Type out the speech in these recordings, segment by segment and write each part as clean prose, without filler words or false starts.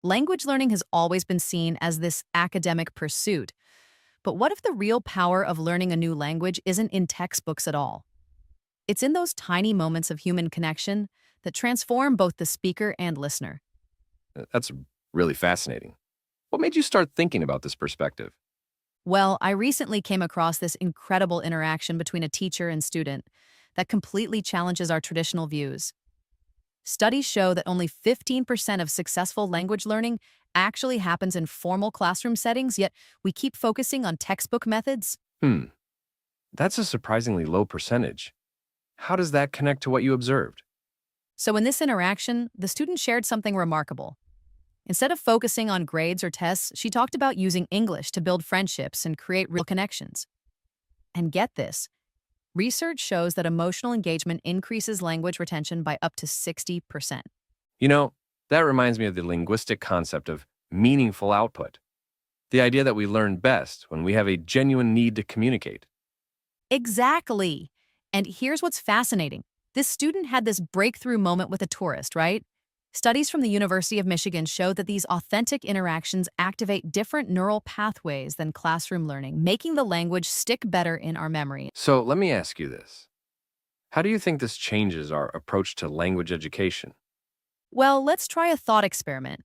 Language learning has always been seen as this academic pursuit. But what if the real power of learning a new language isn't in textbooks at all? It's in those tiny moments of human connection that transform both the speaker and listener. That's really fascinating. What made you start thinking about this perspective? Well, I recently came across this incredible interaction between a teacher and student that completely challenges our traditional views. Studies show that only 15% of successful language learning actually happens in formal classroom settings, yet we keep focusing on textbook methods. Hmm, that's a surprisingly low percentage. How does that connect to what you observed? So, in this interaction, the student shared something remarkable. Instead of focusing on grades or tests, she talked about using English to build friendships and create real connections. And get this, research shows that emotional engagement increases language retention by up to 60%. You know, that reminds me of the linguistic concept of meaningful output. The idea that we learn best when we have a genuine need to communicate. Exactly. And here's what's fascinating. This student had this breakthrough moment with a tourist, right? Studies from the University of Michigan show that these authentic interactions activate different neural pathways than classroom learning, making the language stick better in our memory. So let me ask you this. How do you think this changes our approach to language education? Well, let's try a thought experiment.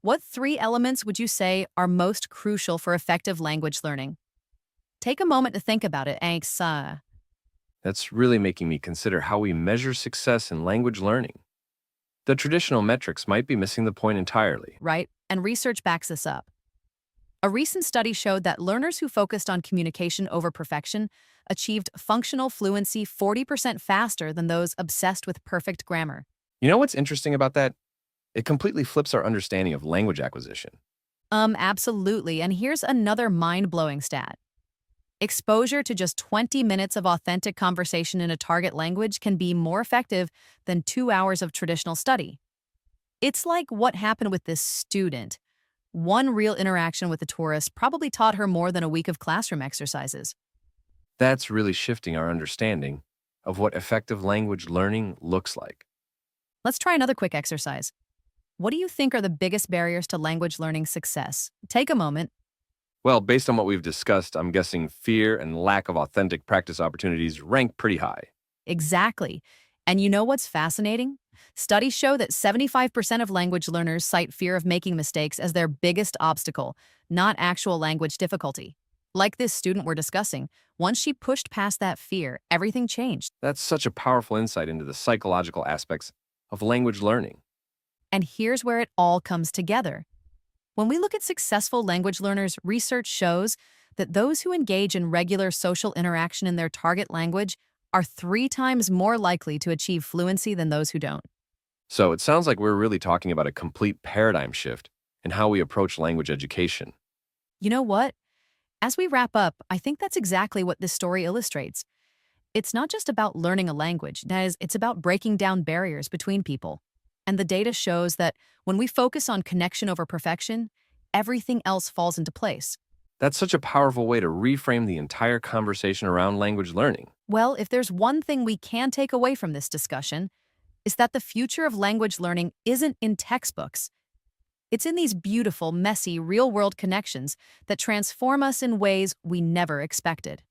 What three elements would you say are most crucial for effective language learning? Take a moment to think about it. That's really making me consider how we measure success in language learning. The traditional metrics might be missing the point entirely. Right? And research backs this up. A recent study showed that learners who focused on communication over perfection achieved functional fluency 40% faster than those obsessed with perfect grammar. You know what's interesting about that? It completely flips our understanding of language acquisition. Absolutely. And here's another mind-blowing stat. Exposure to just 20 minutes of authentic conversation in a target language can be more effective than 2 hours of traditional study. It's like what happened with this student. One real interaction with a tourist probably taught her more than a week of classroom exercises. That's really shifting our understanding of what effective language learning looks like. Let's try another quick exercise. What do you think are the biggest barriers to language learning success? Take a moment. Well, based on what we've discussed, I'm guessing fear and lack of authentic practice opportunities rank pretty high. Exactly. And you know what's fascinating? Studies show that 75% of language learners cite fear of making mistakes as their biggest obstacle, not actual language difficulty. Like this student we're discussing, once she pushed past that fear, everything changed. That's such a powerful insight into the psychological aspects of language learning. And here's where it all comes together. When we look at successful language learners, research shows that those who engage in regular social interaction in their target language are 3 times more likely to achieve fluency than those who don't. So it sounds like we're really talking about a complete paradigm shift in how we approach language education. You know what? As we wrap up, I think that's exactly what this story illustrates. It's not just about learning a language, that is, it's about breaking down barriers between people. And the data shows that when we focus on connection over perfection, everything else falls into place. That's such a powerful way to reframe the entire conversation around language learning. Well, if there's one thing we can take away from this discussion, is that the future of language learning isn't in textbooks. It's in these beautiful, messy, real-world connections that transform us in ways we never expected.